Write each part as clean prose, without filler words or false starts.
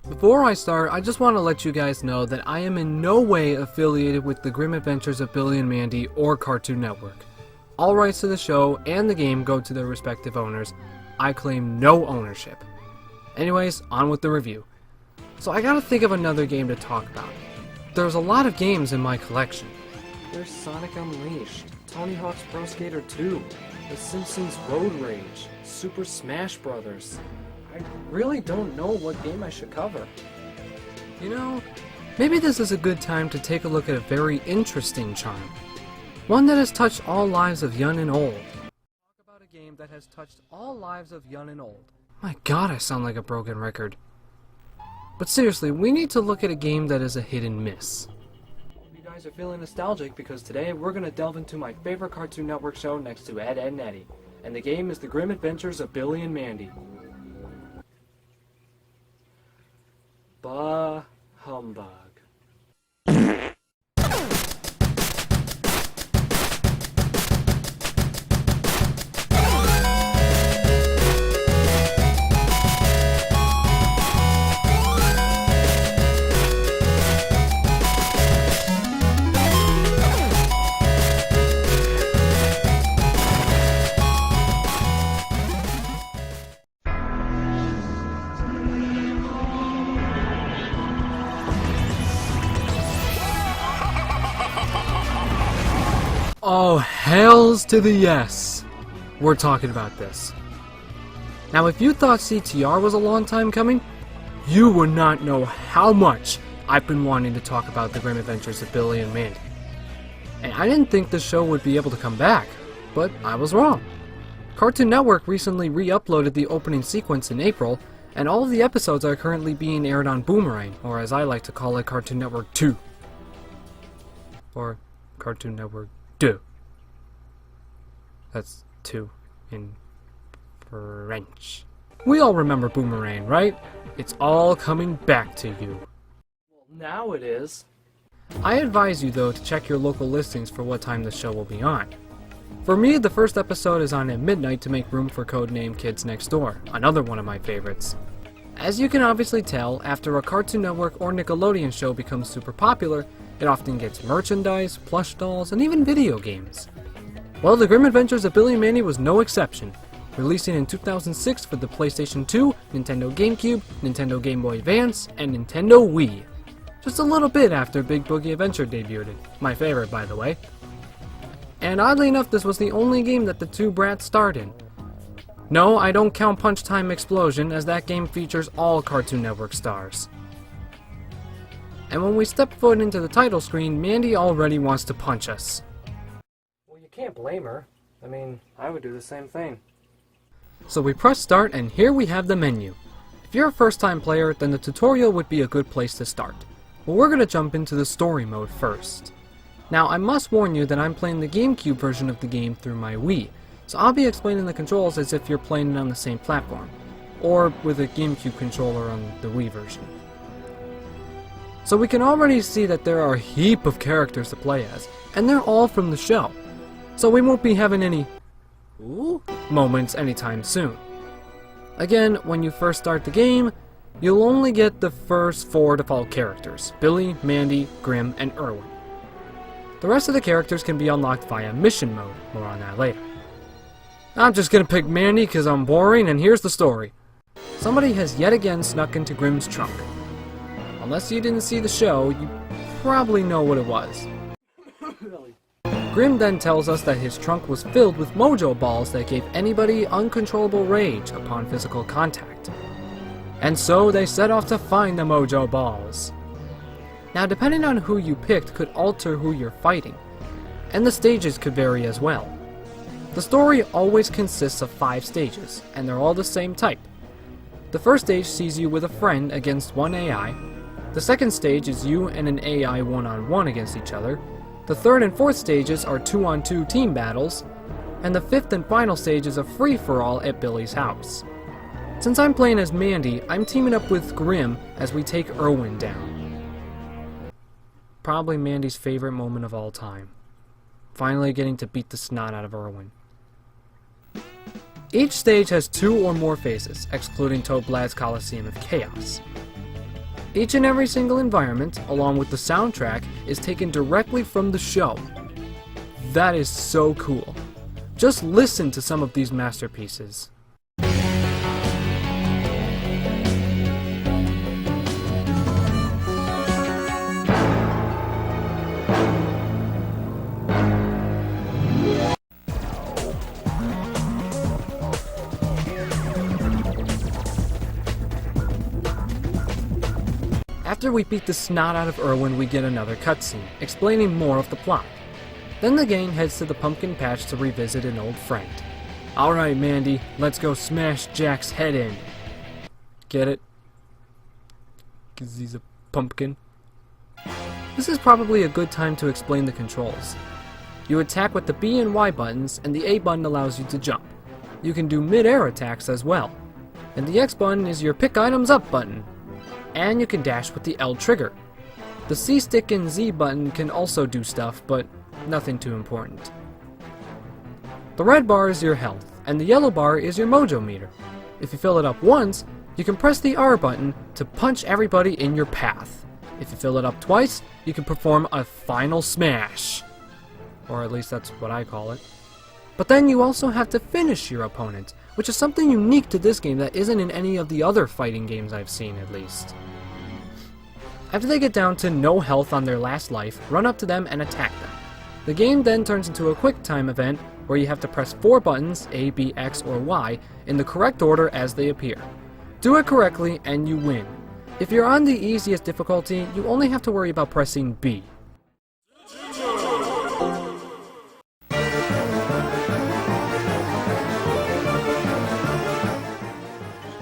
Before I start, I just want to let you guys know that I am in no way affiliated with the Grim Adventures of Billy and Mandy or Cartoon Network. All rights to the show and the game go to their respective owners. I claim no ownership. Anyways, on with the review. So I gotta think of another game to talk about. There's a lot of games in my collection. There's Sonic Unleashed, Tony Hawk's Pro Skater 2, The Simpsons Road Rage, Super Smash Bros. I really don't know what game I should cover. You know, maybe this is a good time to take a look at a very interesting charm. One that has touched all lives of young and old. Talk about a game that has touched all lives of young and old. My god, I sound like a broken record. But seriously, we need to look at a game that is a hit and miss. You guys are feeling nostalgic because today we're going to delve into my favorite Cartoon Network show next to Ed, Edd and Eddy. And the game is The Grim Adventures of Billy and Mandy. Bah humbug. Oh, hells to the yes! We're talking about this. Now, if you thought CTR was a long time coming, you would not know how much I've been wanting to talk about the Grim Adventures of Billy and Mandy. And I didn't think the show would be able to come back, but I was wrong. Cartoon Network recently re-uploaded the opening sequence in April, and all of the episodes are currently being aired on Boomerang, or as I like to call it, Cartoon Network 2. Or Cartoon Network 2. That's 2 in French. We all remember Boomerang, right? It's all coming back to you. Well, now it is. I advise you though to check your local listings for what time the show will be on. For me, the first episode is on at midnight to make room for Codename Kids Next Door, another one of my favorites. As you can obviously tell, after a Cartoon Network or Nickelodeon show becomes super popular, it often gets merchandise, plush dolls, and even video games. Well, The Grim Adventures of Billy and Mandy was no exception, releasing in 2006 for the PlayStation 2, Nintendo GameCube, Nintendo Game Boy Advance, and Nintendo Wii. Just a little bit after Big Boogie Adventure debuted, my favorite by the way. And oddly enough, this was the only game that the two brats starred in. No, I don't count Punch Time Explosion, as that game features all Cartoon Network stars. And when we step foot into the title screen, Mandy already wants to punch us. Well, you can't blame her. I mean, I would do the same thing. So we press start, and here we have the menu. If you're a first-time player, then the tutorial would be a good place to start. But we're going to jump into the story mode first. Now, I must warn you that I'm playing the GameCube version of the game through my Wii, so I'll be explaining the controls as if you're playing it on the same platform, or with a GameCube controller on the Wii version. So we can already see that there are a heap of characters to play as, and they're all from the show, so we won't be having any ooh moments anytime soon. Again, when you first start the game, you'll only get the first 4 default characters, Billy, Mandy, Grim, and Irwin. The rest of the characters can be unlocked via mission mode, more on that later. I'm just gonna pick Mandy because I'm boring, and here's the story. Somebody has yet again snuck into Grim's trunk. Unless you didn't see the show, you probably know what it was. Grim then tells us that his trunk was filled with mojo balls that gave anybody uncontrollable rage upon physical contact. And so they set off to find the mojo balls. Now, depending on who you picked could alter who you're fighting, and the stages could vary as well. The story always consists of 5 stages, and they're all the same type. The first stage sees you with a friend against one AI, the second stage is you and an AI one-on-one against each other, the third and fourth stages are 2-on-2 team battles, and the fifth and final stage is a free-for-all at Billy's house. Since I'm playing as Mandy, I'm teaming up with Grim as we take Irwin down. Probably Mandy's favorite moment of all time. Finally getting to beat the snot out of Irwin. Each stage has 2 or more phases, excluding Toad Blad's Coliseum of Chaos. Each and every single environment, along with the soundtrack, is taken directly from the show. That is so cool. Just listen to some of these masterpieces. After we beat the snot out of Irwin, we get another cutscene, explaining more of the plot. Then the gang heads to the pumpkin patch to revisit an old friend. Alright, Mandy, let's go smash Jack's head in. Get it? 'Cause he's a pumpkin. This is probably a good time to explain the controls. You attack with the B and Y buttons, and the A button allows you to jump. You can do mid-air attacks as well. And the X button is your pick items up button. And you can dash with the L trigger. The C stick and Z button can also do stuff, but nothing too important. The red bar is your health, and the yellow bar is your mojo meter. If you fill it up once, you can press the R button to punch everybody in your path. If you fill it up twice, you can perform a final smash. Or at least that's what I call it. But then you also have to finish your opponent, which is something unique to this game that isn't in any of the other fighting games I've seen, at least. After they get down to no health on their last life, run up to them and attack them. The game then turns into a quick time event where you have to press 4 buttons, A, B, X, or Y, in the correct order as they appear. Do it correctly and you win. If you're on the easiest difficulty, you only have to worry about pressing B.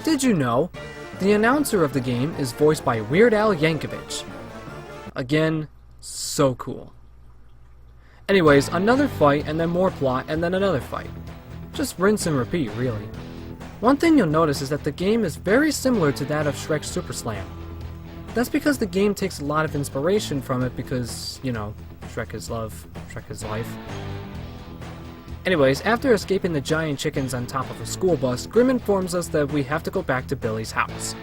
Did you know? The announcer of the game is voiced by Weird Al Yankovic. Again, so cool. Anyways, another fight, and then more plot, and then another fight. Just rinse and repeat, really. One thing you'll notice is that the game is very similar to that of Shrek's Super Slam. That's because the game takes a lot of inspiration from it because, you know, Shrek is love, Shrek is life. Anyways, after escaping the giant chickens on top of a school bus, Grim informs us that we have to go back to Billy's house.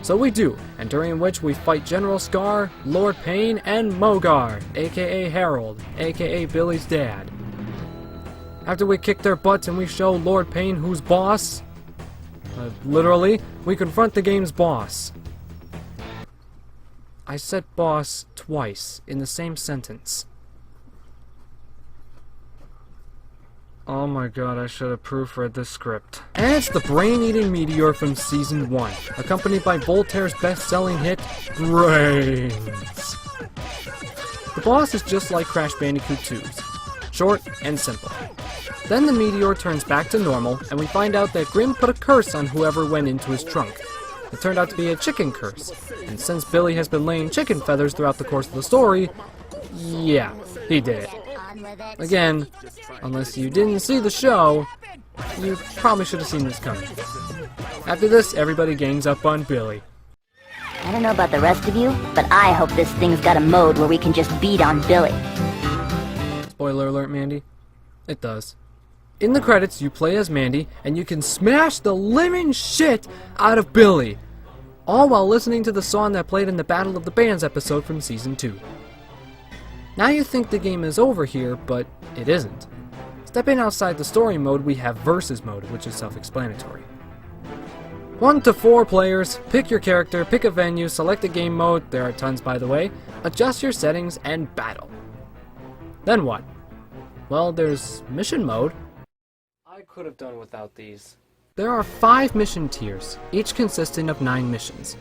So we do, and during which we fight General Scar, Lord Payne, and Mogard, aka Harold, aka Billy's dad. After we kick their butts and we show Lord Payne who's boss, literally, we confront the game's boss. I said boss twice in the same sentence. Oh my god, I should have proofread this script. And it's the brain-eating meteor from Season 1, accompanied by Voltaire's best-selling hit, Brains. The boss is just like Crash Bandicoot 2's, short and simple. Then the meteor turns back to normal, and we find out that Grim put a curse on whoever went into his trunk. It turned out to be a chicken curse, and since Billy has been laying chicken feathers throughout the course of the story, yeah, he did it. Again, unless you didn't see the show, you probably should have seen this coming. After this, everybody gangs up on Billy. I don't know about the rest of you, but I hope this thing's got a mode where we can just beat on Billy. Spoiler alert, Mandy. It does. In the credits, you play as Mandy, and you can smash the living shit out of Billy, all while listening to the song that played in the Battle of the Bands episode from Season 2. Now you think the game is over here, but it isn't. Stepping outside the story mode, we have Versus mode, which is self-explanatory. 1 to 4 players, pick your character, pick a venue, select a game mode, there are tons by the way, adjust your settings, and battle. Then what? Well, there's mission mode. I could have done without these. There are 5 mission tiers, each consisting of 9 missions.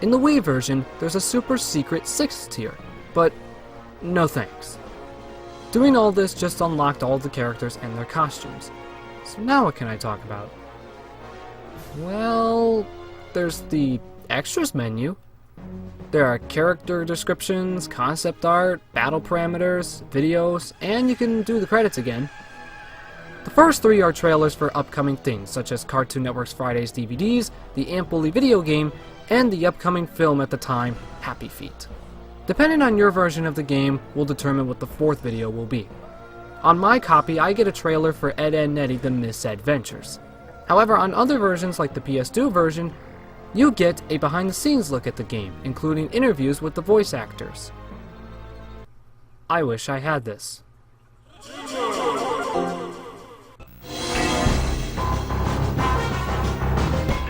In the Wii version, there's a super secret 6th tier, but no thanks. Doing all this just unlocked all the characters and their costumes. So now what can I talk about? Well, there's the extras menu. There are character descriptions, concept art, battle parameters, videos, and you can do the credits again. The first 3 are trailers for upcoming things, such as Cartoon Network's Friday's DVDs, the Amply video game, and the upcoming film at the time, Happy Feet. Depending on your version of the game will determine what the 4th video will be. On my copy, I get a trailer for Ed, Edd n Eddy The Misadventures. However, on other versions like the PS2 version, You get a behind-the-scenes look at the game, including interviews with the voice actors. I wish I had this.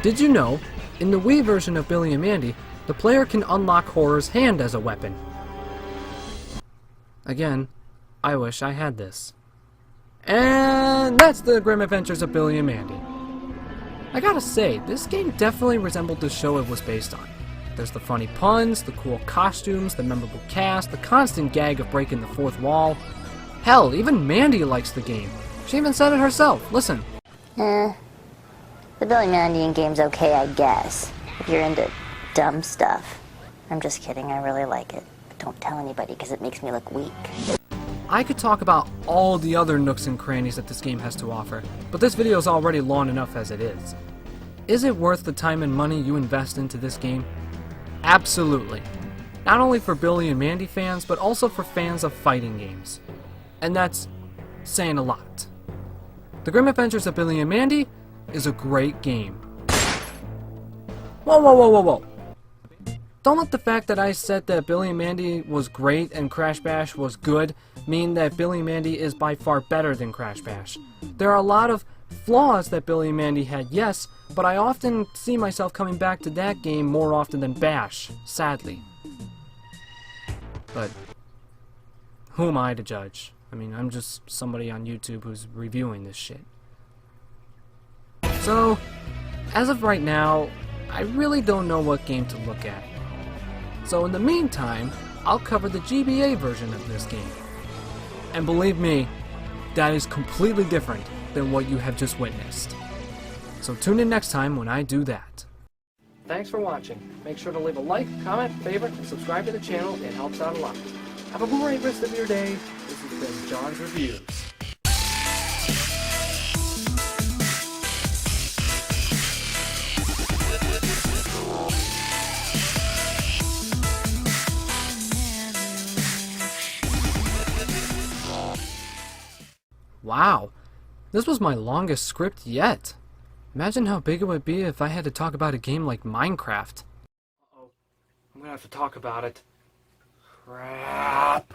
Did you know, in the Wii version of Billy and Mandy, the player can unlock Horror's hand as a weapon? Again, I wish I had this. And that's the Grim Adventures of Billy and Mandy. I gotta say, this game definitely resembled the show it was based on. There's the funny puns, the cool costumes, the memorable cast, the constant gag of breaking the fourth wall. Hell, even Mandy likes the game. She even said it herself. Listen. The Billy Mandy game's okay, I guess, if you're into dumb stuff. I'm just kidding, I really like it. But don't tell anybody, because it makes me look weak. I could talk about all the other nooks and crannies that this game has to offer, but this video is already long enough as it is. Is it worth the time and money you invest into this game? Absolutely. Not only for Billy and Mandy fans, but also for fans of fighting games. And that's saying a lot. The Grim Adventures of Billy and Mandy is a great game. Whoa, whoa, whoa, whoa, whoa. Don't let the fact that I said that Billy and Mandy was great and Crash Bash was good mean that Billy and Mandy is by far better than Crash Bash. There are a lot of flaws that Billy and Mandy had, yes, but I often see myself coming back to that game more often than Bash, sadly. But who am I to judge? I mean, I'm just somebody on YouTube who's reviewing this shit. So, as of right now, I really don't know what game to look at. So in the meantime, I'll cover the GBA version of this game. And believe me, that is completely different than what you have just witnessed. So tune in next time when I do that. Thanks for watching. Make sure to leave a like, comment, favorite, and subscribe to the channel. It helps out a lot. Have a great rest of your day. This has been John's Reviews. Wow, this was my longest script yet. Imagine how big it would be if I had to talk about a game like Minecraft. Uh-oh. I'm gonna have to talk about it. Crap.